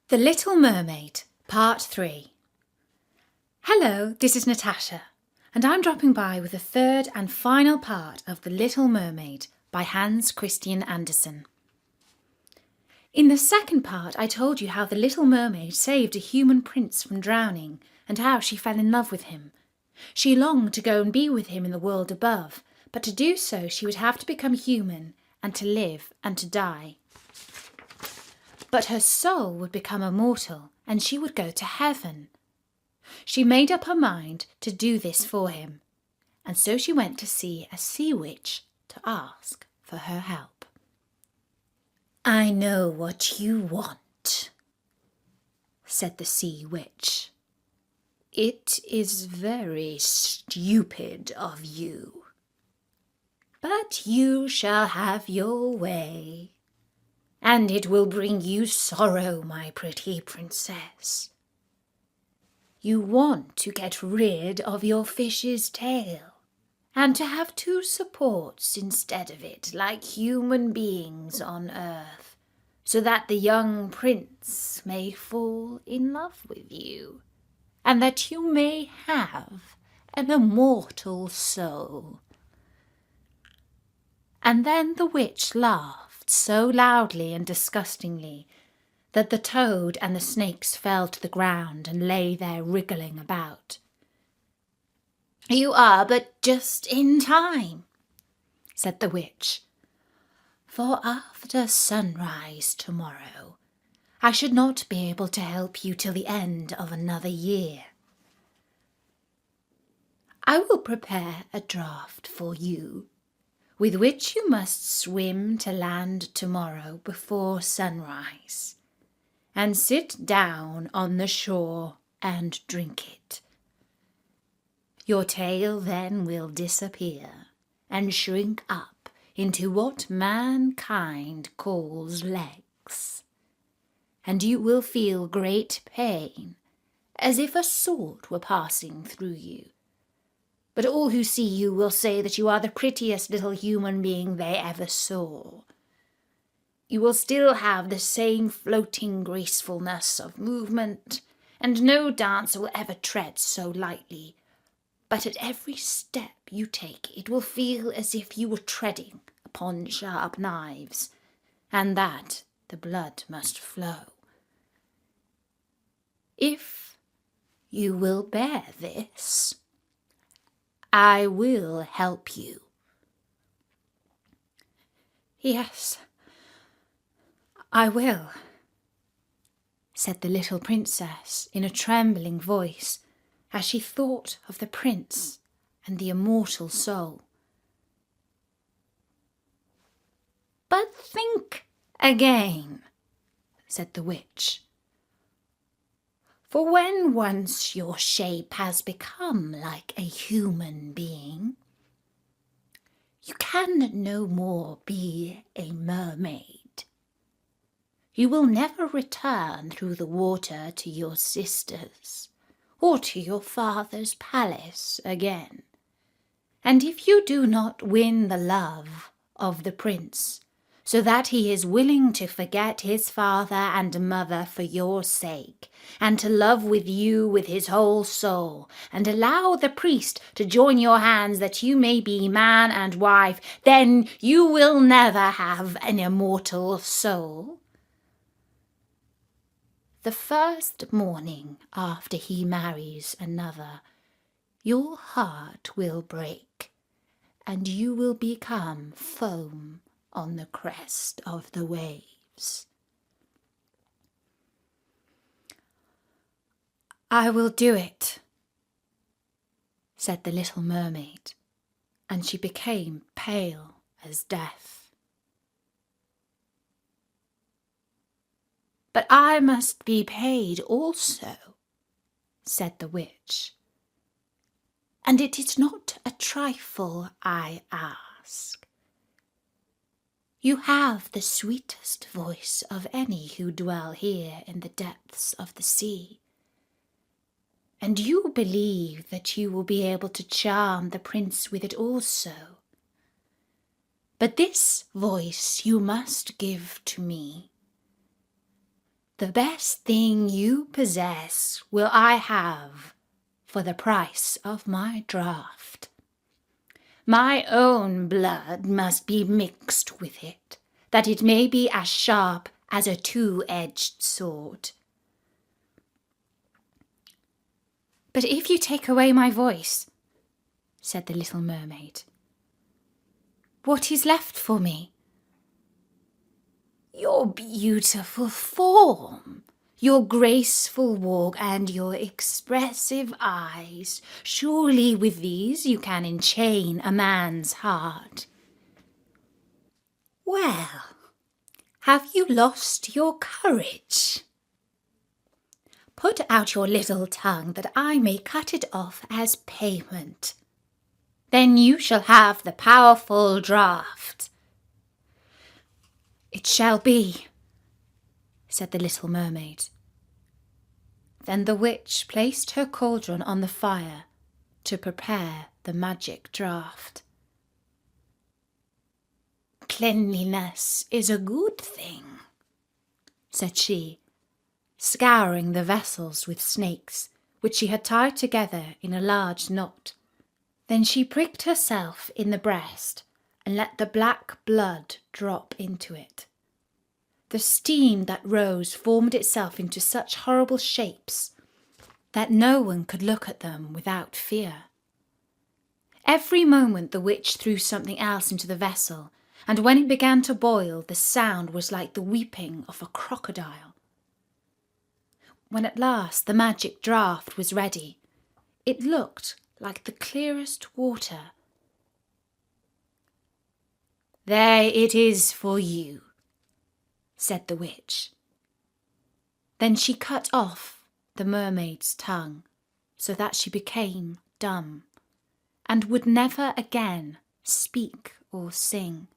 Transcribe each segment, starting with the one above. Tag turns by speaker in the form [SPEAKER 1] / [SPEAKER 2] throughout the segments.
[SPEAKER 1] The Little Mermaid, Part 3. Hello, this is Natasha, and I'm dropping by with the third and final part of The Little Mermaid by Hans Christian Andersen. In the second part, I told you how the Little Mermaid saved a human prince from drowning and how she fell in love with him. She longed to go and be with him in the world above, but to do so she would have to become human and to live and to die. But her soul would become immortal and she would go to heaven. She made up her mind to do this for him, and so she went to see a sea witch to ask for her help. "I know what you want," said the sea witch. "It is very stupid of you, but you shall have your way. And it will bring you sorrow, my pretty princess. You want to get rid of your fish's tail, and to have two supports instead of it, like human beings on earth, so that the young prince may fall in love with you, and that you may have an immortal soul." And then the witch laughed so loudly and disgustingly that the toad and the snakes fell to the ground and lay there wriggling about. "You are but just in time," said the witch, "for after sunrise tomorrow I should not be able to help you till the end of another year. I will prepare a draught for you, with which you must swim to land tomorrow before sunrise, and sit down on the shore and drink it. Your tail then will disappear and shrink up into what mankind calls legs, and you will feel great pain, as if a sword were passing through you. But all who see you will say that you are the prettiest little human being they ever saw. You will still have the same floating gracefulness of movement, and no dancer will ever tread so lightly. But at every step you take it will feel as if you were treading upon sharp knives, and that the blood must flow. If you will bear this, I will help you." "Yes, I will," said the little princess in a trembling voice as she thought of the prince and the immortal soul. "But think again," said the witch. "For when once your shape has become like a human being, you can no more be a mermaid. You will never return through the water to your sisters or to your father's palace again. And if you do not win the love of the prince, so that he is willing to forget his father and mother for your sake, and to love with you with his whole soul, and allow the priest to join your hands that you may be man and wife, then you will never have an immortal soul. The first morning after he marries another, your heart will break, and you will become foam on the crest of the waves." "I will do it," said the little mermaid, and she became pale as death. "But I must be paid also," said the witch, "and it is not a trifle I ask. You have the sweetest voice of any who dwell here in the depths of the sea, and you believe that you will be able to charm the prince with it also. But this voice you must give to me. The best thing you possess will I have for the price of my draught. My own blood must be mixed with it, that it may be as sharp as a two-edged sword. But if you take away my voice, said the little mermaid, what is left for me? Your beautiful form, your graceful walk, and your expressive eyes. Surely with these you can enchain a man's heart. Well, have you lost your courage? Put out your little tongue that I may cut it off as payment. Then you shall have the powerful draught. It shall be, said the little mermaid. Then the witch placed her cauldron on the fire to prepare the magic draught. Cleanliness is a good thing, said she, scouring the vessels with snakes, which she had tied together in a large knot. Then she pricked herself in the breast and let the black blood drop into it. The steam that rose formed itself into such horrible shapes that no one could look at them without fear. Every moment the witch threw something else into the vessel, and when it began to boil, the sound was like the weeping of a crocodile. When at last the magic draught was ready, it looked like the clearest water. There it is for you, said the witch. Then she cut off the mermaid's tongue so that she became dumb and would never again speak or sing.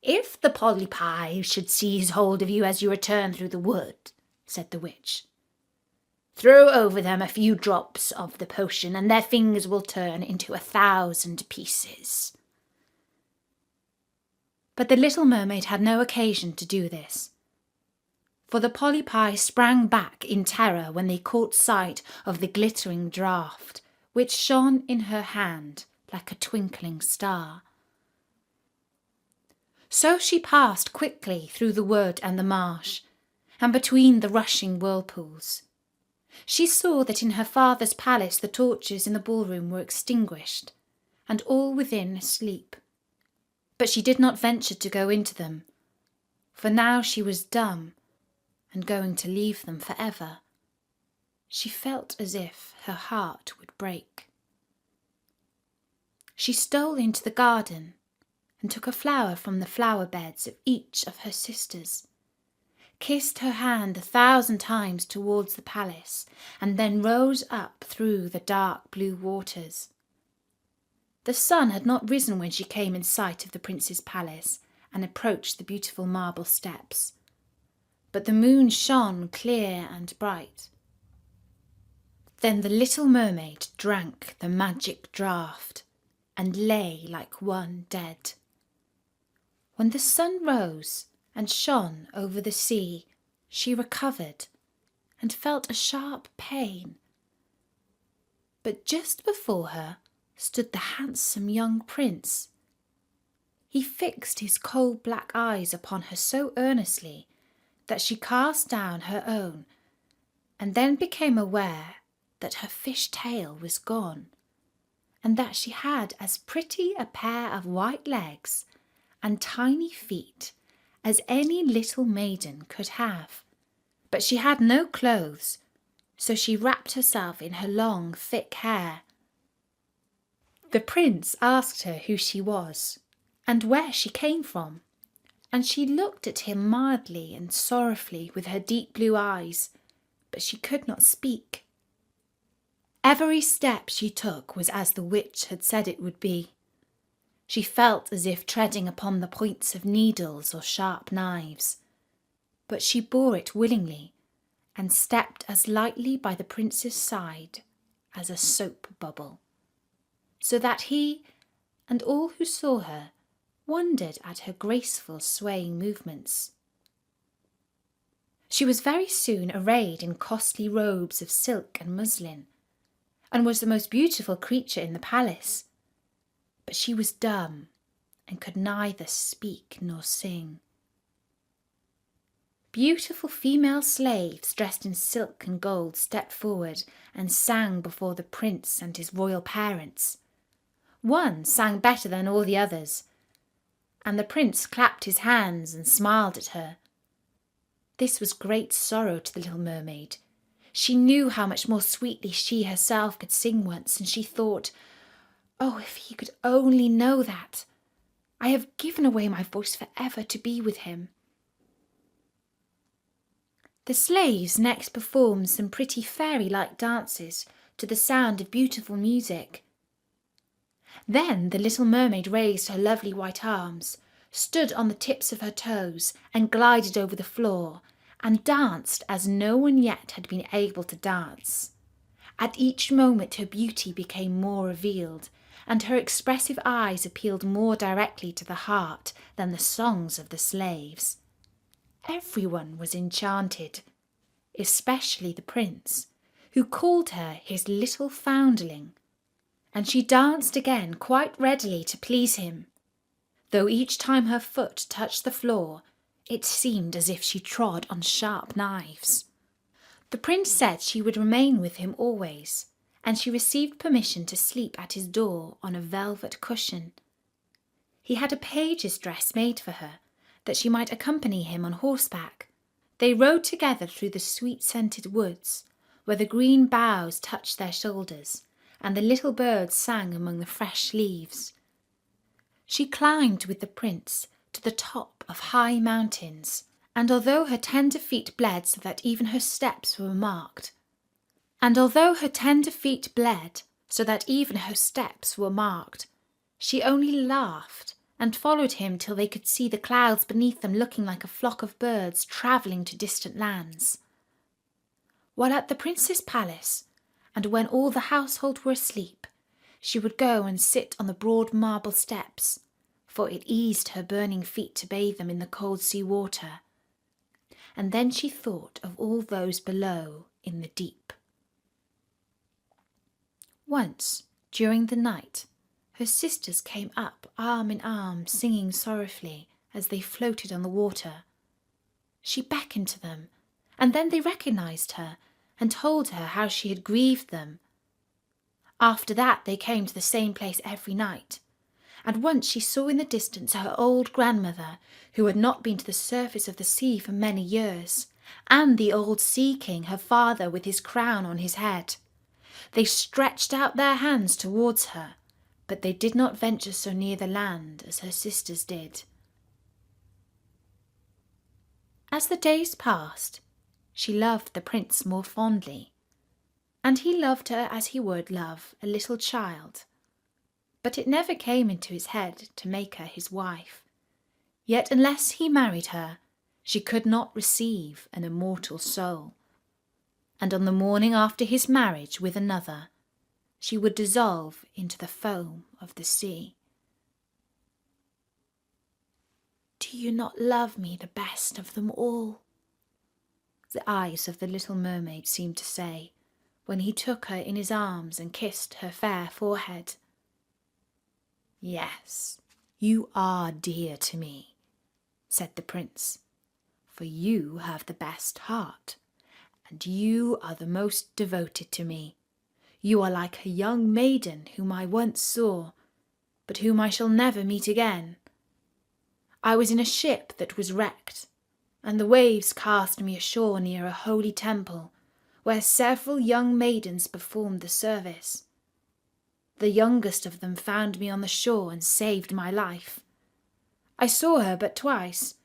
[SPEAKER 1] If the polypi should seize hold of you as you return through the wood, said the witch, throw over them a few drops of the potion and their fingers will turn into 1,000 pieces. But the little mermaid had no occasion to do this, for the polypi sprang back in terror when they caught sight of the glittering draught, which shone in her hand like a twinkling star. So she passed quickly through the wood and the marsh, and between the rushing whirlpools. She saw that in her father's palace the torches in the ballroom were extinguished, and all within asleep. But she did not venture to go into them, for now she was dumb and going to leave them forever. She felt as if her heart would break. She stole into the garden and took a flower from the flower beds of each of her sisters, kissed her hand 1,000 times towards the palace, and then rose up through the dark blue waters. The sun had not risen when she came in sight of the prince's palace and approached the beautiful marble steps, but the moon shone clear and bright. Then the little mermaid drank the magic draught and lay like one dead. When the sun rose and shone over the sea, she recovered and felt a sharp pain. But just before her stood the handsome young prince. He fixed his coal-black eyes upon her so earnestly that she cast down her own, and then became aware that her fish tail was gone, and that she had as pretty a pair of white legs and tiny feet as any little maiden could have. But she had no clothes, so she wrapped herself in her long, thick hair. The prince asked her who she was and where she came from, and she looked at him mildly and sorrowfully with her deep blue eyes, but she could not speak. Every step she took was as the witch had said it would be. She felt as if treading upon the points of needles or sharp knives, but she bore it willingly and stepped as lightly by the prince's side as a soap bubble, so that he and all who saw her wondered at her graceful swaying movements. She was very soon arrayed in costly robes of silk and muslin, and was the most beautiful creature in the palace. But she was dumb, and could neither speak nor sing. Beautiful female slaves dressed in silk and gold stepped forward and sang before the prince and his royal parents. One sang better than all the others, and the prince clapped his hands and smiled at her. This was great sorrow to the little mermaid. She knew how much more sweetly she herself could sing once, and she thought, "Oh, if he could only know that! I have given away my voice forever to be with him." The slaves next performed some pretty fairy-like dances to the sound of beautiful music. Then the little mermaid raised her lovely white arms, stood on the tips of her toes, and glided over the floor, and danced as no one yet had been able to dance. At each moment her beauty became more revealed, and her expressive eyes appealed more directly to the heart than the songs of the slaves. Everyone was enchanted, especially the prince, who called her his little foundling, and she danced again quite readily to please him, though each time her foot touched the floor it seemed as if she trod on sharp knives. The prince said she would remain with him always, and she received permission to sleep at his door on a velvet cushion. He had a page's dress made for her, that she might accompany him on horseback. They rode together through the sweet-scented woods, where the green boughs touched their shoulders, and the little birds sang among the fresh leaves. She climbed with the prince to the top of high mountains, and although her tender feet bled so that even her steps were marked, she only laughed and followed him till they could see the clouds beneath them looking like a flock of birds travelling to distant lands. While at the prince's palace, and when all the household were asleep, she would go and sit on the broad marble steps, for it eased her burning feet to bathe them in the cold sea water. And then she thought of all those below in the deep. Once, during the night, her sisters came up arm in arm, singing sorrowfully as they floated on the water. She beckoned to them, and then they recognized her and told her how she had grieved them. After that they came to the same place every night, and once she saw in the distance her old grandmother, who had not been to the surface of the sea for many years, and the old sea king, her father, with his crown on his head. They stretched out their hands towards her, but they did not venture so near the land as her sisters did. As the days passed, she loved the prince more fondly, and he loved her as he would love a little child. But it never came into his head to make her his wife. Yet unless he married her, she could not receive an immortal soul. And on the morning after his marriage with another, she would dissolve into the foam of the sea. "Do you not love me the best of them all?" the eyes of the little mermaid seemed to say, when he took her in his arms and kissed her fair forehead. "Yes, you are dear to me," said the prince, "for you have the best heart, and you are the most devoted to me. You are like a young maiden whom I once saw, but whom I shall never meet again. I was in a ship that was wrecked, and the waves cast me ashore near a holy temple, where several young maidens performed the service. The youngest of them found me on the shore and saved my life. I saw her but twice,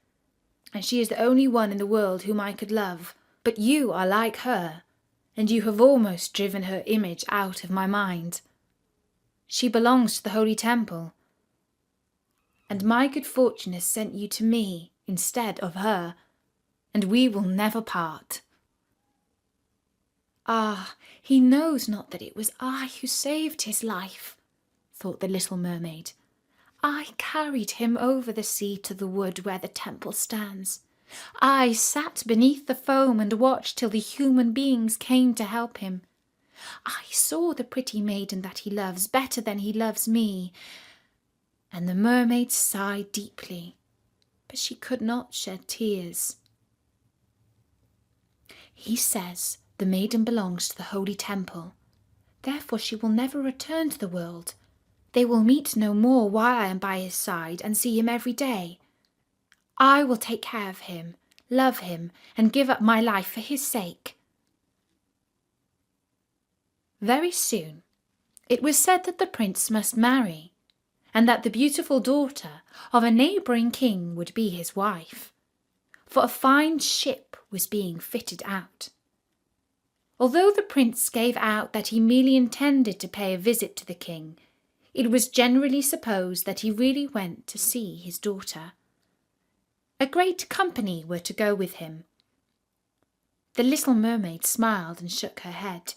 [SPEAKER 1] and she is the only one in the world whom I could love, but you are like her, and you have almost driven her image out of my mind. She belongs to the holy temple, and my good fortune has sent you to me instead of her, and we will never part." "Ah, he knows not that it was I who saved his life," thought the little mermaid. "I carried him over the sea to the wood where the temple stands, I sat beneath the foam and watched till the human beings came to help him. I saw the pretty maiden that he loves better than he loves me." And the mermaid sighed deeply, but she could not shed tears. "He says the maiden belongs to the holy temple. Therefore she will never return to the world. They will meet no more while I am by his side and see him every day. I will take care of him, love him, and give up my life for his sake." Very soon it was said that the prince must marry, and that the beautiful daughter of a neighbouring king would be his wife, for a fine ship was being fitted out. Although the prince gave out that he merely intended to pay a visit to the king, it was generally supposed that he really went to see his daughter. A great company were to go with him. The little mermaid smiled and shook her head.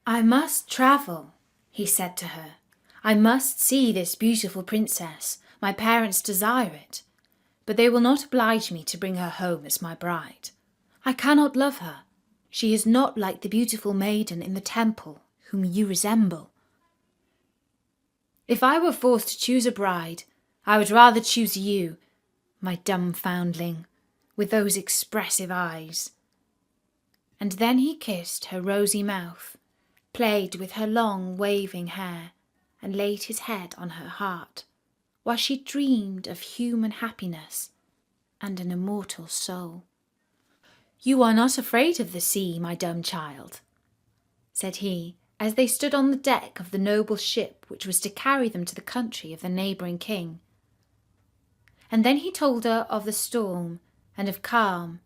[SPEAKER 1] "I must travel," he said to her. "I must see this beautiful princess. My parents desire it, but they will not oblige me to bring her home as my bride. I cannot love her. She is not like the beautiful maiden in the temple whom you resemble. If I were forced to choose a bride, I would rather choose you, my dumb foundling, with those expressive eyes." And then he kissed her rosy mouth, played with her long waving hair, and laid his head on her heart, while she dreamed of human happiness and an immortal soul. "You are not afraid of the sea, my dumb child," said he, as they stood on the deck of the noble ship which was to carry them to the country of the neighbouring king. And then he told her of the storm and of calm,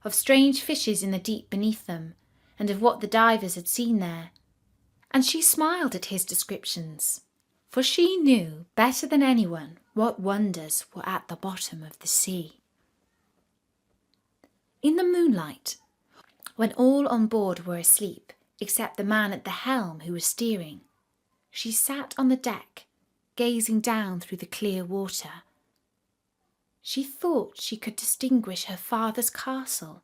[SPEAKER 1] of strange fishes in the deep beneath them, and of what the divers had seen there. And she smiled at his descriptions, for she knew better than anyone what wonders were at the bottom of the sea. In the moonlight, when all on board were asleep, except the man at the helm who was steering, she sat on the deck, gazing down through the clear water. She thought she could distinguish her father's castle,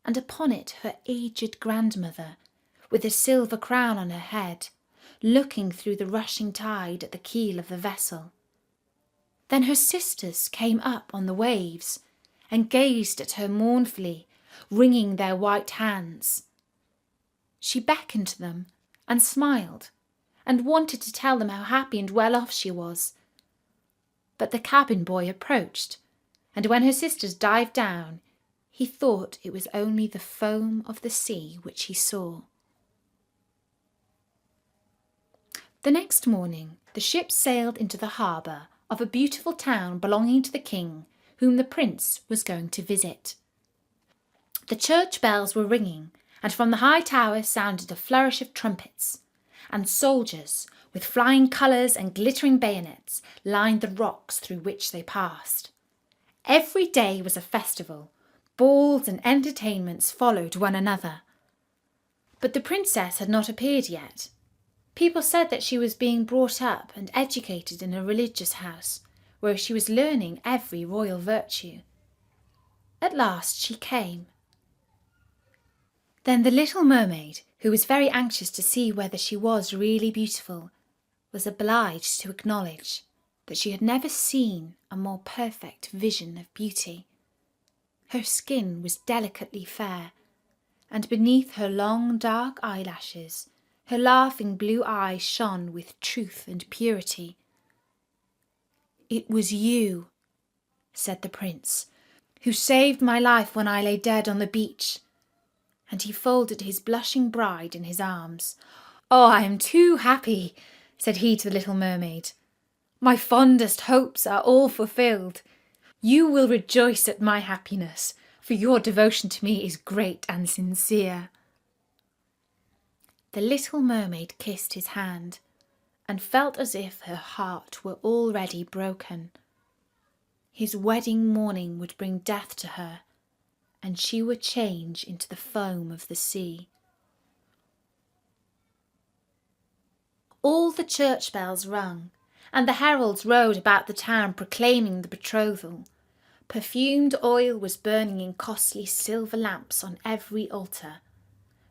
[SPEAKER 1] and upon it her aged grandmother, with a silver crown on her head, looking through the rushing tide at the keel of the vessel. Then her sisters came up on the waves, and gazed at her mournfully, wringing their white hands. She beckoned to them, and smiled, and wanted to tell them how happy and well off she was. But the cabin boy approached, and when her sisters dived down, he thought it was only the foam of the sea which he saw. The next morning the ship sailed into the harbour of a beautiful town belonging to the king, whom the prince was going to visit. The church bells were ringing, and from the high tower sounded a flourish of trumpets, and soldiers, with flying colours and glittering bayonets, lined the rocks through which they passed. Every day was a festival. Balls and entertainments followed one another. But the princess had not appeared yet. People said that she was being brought up and educated in a religious house, where she was learning every royal virtue. At last she came. Then the little mermaid, who was very anxious to see whether she was really beautiful, was obliged to acknowledge that she had never seen a more perfect vision of beauty. Her skin was delicately fair, and beneath her long dark eyelashes her laughing blue eyes shone with truth and purity. "It was you," said the prince, "who saved my life when I lay dead on the beach." And he folded his blushing bride in his arms. "Oh, I am too happy," said he to the little mermaid. "My fondest hopes are all fulfilled. You will rejoice at my happiness, for your devotion to me is great and sincere." The little mermaid kissed his hand, and felt as if her heart were already broken. His wedding morning would bring death to her, and she would change into the foam of the sea. All the church bells rung, and the heralds rode about the town proclaiming the betrothal. Perfumed oil was burning in costly silver lamps on every altar.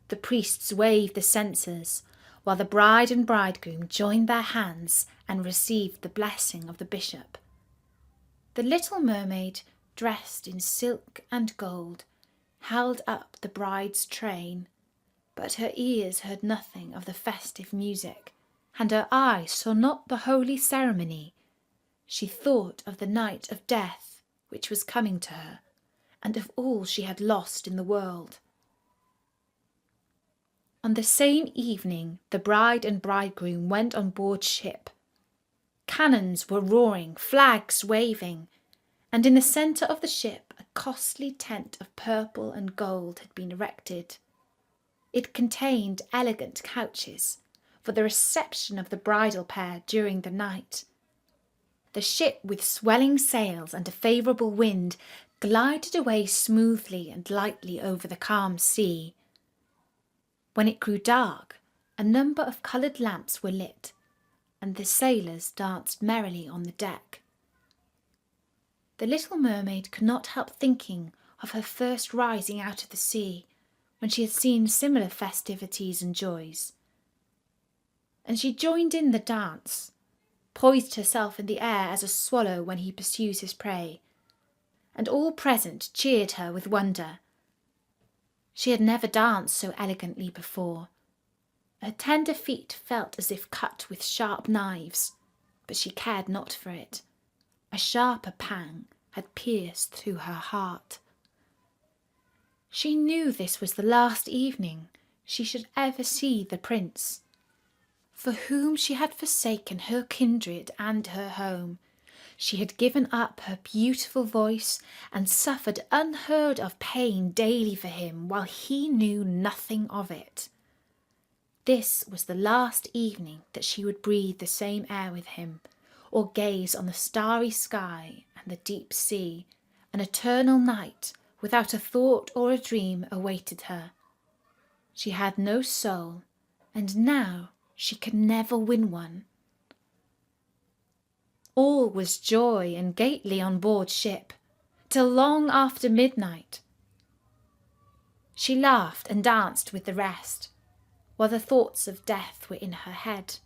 [SPEAKER 1] The priests waved the censers, while the bride and bridegroom joined their hands and received the blessing of the bishop. The little mermaid, dressed in silk and gold, held up the bride's train, but her ears heard nothing of the festive music, and her eyes saw not the holy ceremony. She thought of the night of death which was coming to her, and of all she had lost in the world. On the same evening the bride and bridegroom went on board ship. Cannons were roaring, flags waving, and in the centre of the ship a costly tent of purple and gold had been erected. It contained elegant couches for the reception of the bridal pair during the night. The ship, with swelling sails and a favourable wind, glided away smoothly and lightly over the calm sea. When it grew dark, a number of coloured lamps were lit, and the sailors danced merrily on the deck. The little mermaid could not help thinking of her first rising out of the sea, when she had seen similar festivities and joys. And she joined in the dance, poised herself in the air as a swallow when he pursues his prey, and all present cheered her with wonder. She had never danced so elegantly before. Her tender feet felt as if cut with sharp knives, but she cared not for it. A sharper pang had pierced through her heart. She knew this was the last evening she should ever see the prince, for whom she had forsaken her kindred and her home. She had given up her beautiful voice and suffered unheard of pain daily for him while he knew nothing of it. This was the last evening that she would breathe the same air with him, or gaze on the starry sky and the deep sea. An eternal night without a thought or a dream awaited her. She had no soul, and now she could never win one. All was joy and gaiety on board ship, till long after midnight. She laughed and danced with the rest, while the thoughts of death were in her head.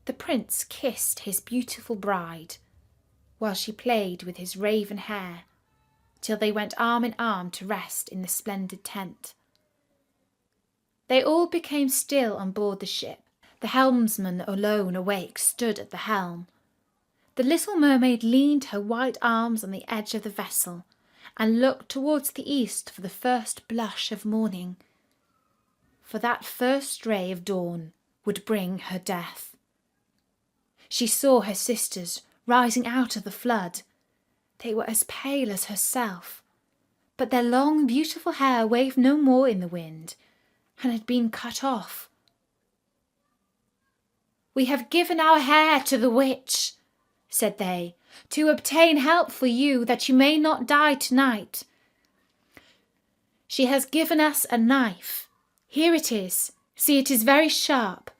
[SPEAKER 1] The prince kissed his beautiful bride, while she played with his raven hair, till they went arm in arm to rest in the splendid tent. They all became still on board the ship. The helmsman, alone awake, stood at the helm. The little mermaid leaned her white arms on the edge of the vessel and looked towards the east for the first blush of morning, for that first ray of dawn would bring her death. She saw her sisters rising out of the flood. They were as pale as herself, but their long, beautiful hair waved no more in the wind and had been cut off. "We have given our hair to the witch," said they, "to obtain help for you, that you may not die tonight. She has given us a knife. Here it is. See, it is very sharp.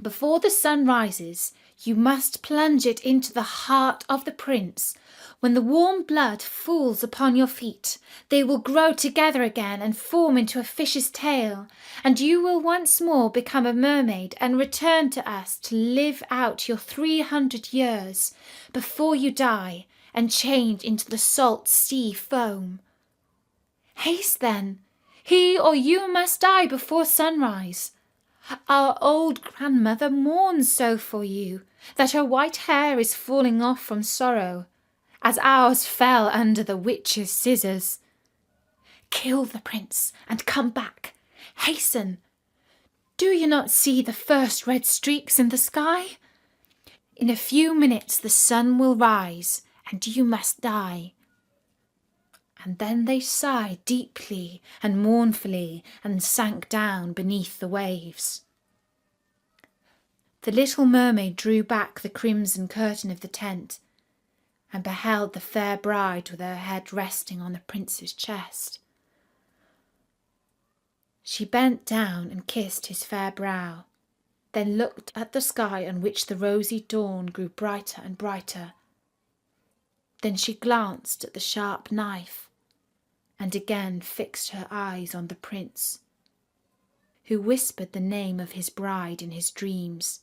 [SPEAKER 1] Before the sun rises, you must plunge it into the heart of the prince. When the warm blood falls upon your feet, they will grow together again and form into a fish's tail, and you will once more become a mermaid and return to us to live out your 300 years before you die and change into the salt sea foam. Haste then, he or you must die before sunrise. Our old grandmother mourns so for you that her white hair is falling off from sorrow, as ours fell under the witch's scissors. Kill the prince and come back. Hasten. Do you not see the first red streaks in the sky? In a few minutes the sun will rise, and you must die." And then they sighed deeply and mournfully and sank down beneath the waves. The little mermaid drew back the crimson curtain of the tent and beheld the fair bride with her head resting on the prince's chest. She bent down and kissed his fair brow, then looked at the sky on which the rosy dawn grew brighter and brighter. Then she glanced at the sharp knife and again fixed her eyes on the prince, who whispered the name of his bride in his dreams.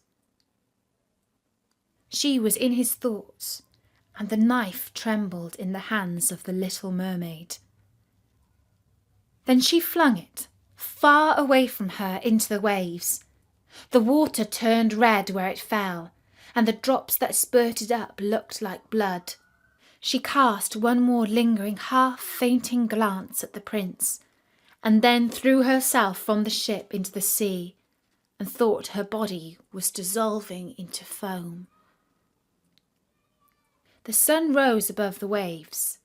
[SPEAKER 1] She was in his thoughts, and the knife trembled in the hands of the little mermaid. Then she flung it far away from her into the waves. The water turned red where it fell, and the drops that spurted up looked like blood. She cast one more lingering, half-fainting glance at the prince, and then threw herself from the ship into the sea, and thought her body was dissolving into foam. The sun rose above the waves,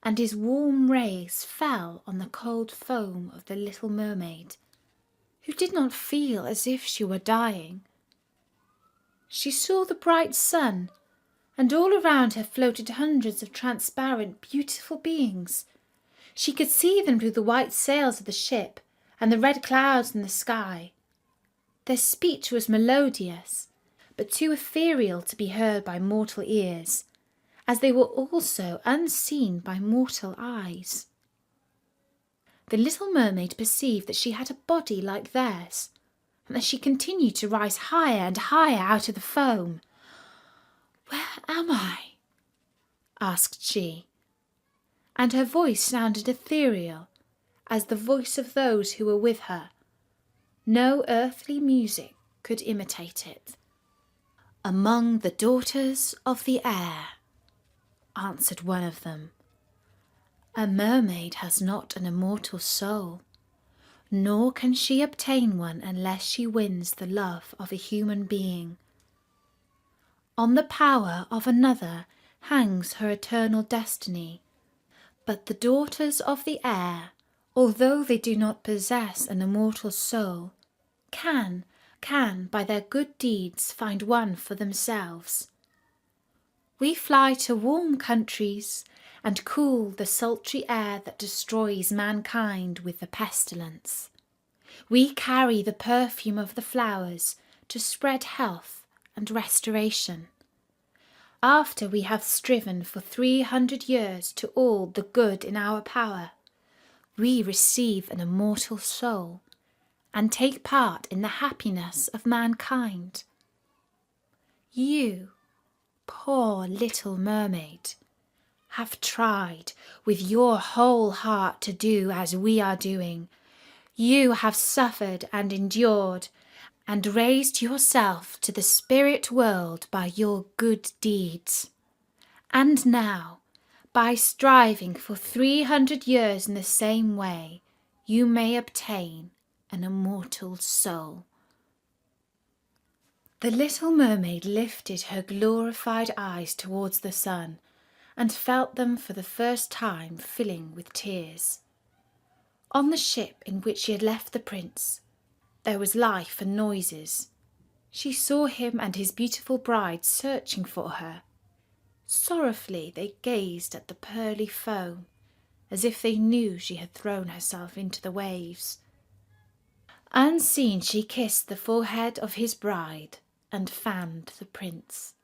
[SPEAKER 1] and his warm rays fell on the cold foam of the little mermaid, who did not feel as if she were dying. She saw the bright sun, and all around her floated hundreds of transparent, beautiful beings. She could see them through the white sails of the ship and the red clouds in the sky. Their speech was melodious, but too ethereal to be heard by mortal ears, as they were also unseen by mortal eyes. The little mermaid perceived that she had a body like theirs, and that she continued to rise higher and higher out of the foam. "Where am I?" asked she, and her voice sounded ethereal as the voice of those who were with her. No earthly music could imitate it. "Among the daughters of the air," answered one of them. "A mermaid has not an immortal soul, nor can she obtain one unless she wins the love of a human being. On the power of another hangs her eternal destiny. But the daughters of the air, although they do not possess an immortal soul, can by their good deeds find one for themselves. We fly to warm countries and cool the sultry air that destroys mankind with the pestilence. We carry the perfume of the flowers to spread health and restoration. After we have striven for 300 years to all the good in our power, we receive an immortal soul and take part in the happiness of mankind. You, poor little mermaid, have tried with your whole heart to do as we are doing. You have suffered and endured, and raised yourself to the spirit world by your good deeds. And now, by striving for 300 years in the same way, you may obtain an immortal soul." The little mermaid lifted her glorified eyes towards the sun, and felt them for the first time filling with tears. On the ship in which she had left the prince, there was life and noises. She saw him and his beautiful bride searching for her. Sorrowfully they gazed at the pearly foam, as if they knew she had thrown herself into the waves. Unseen she kissed the forehead of his bride and fanned the prince,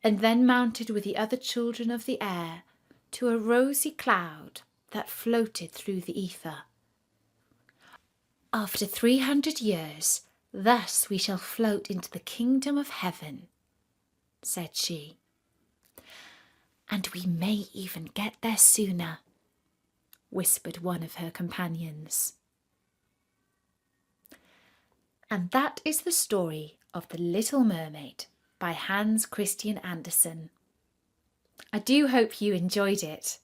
[SPEAKER 1] and then mounted with the other children of the air to a rosy cloud that floated through the ether. "After 300 years, thus we shall float into the kingdom of heaven," said she. "And we may even get there sooner," whispered one of her companions. And that is the story of The Little Mermaid by Hans Christian Andersen. I do hope you enjoyed it.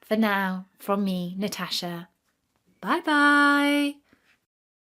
[SPEAKER 1] For now, from me, Natasha, bye-bye.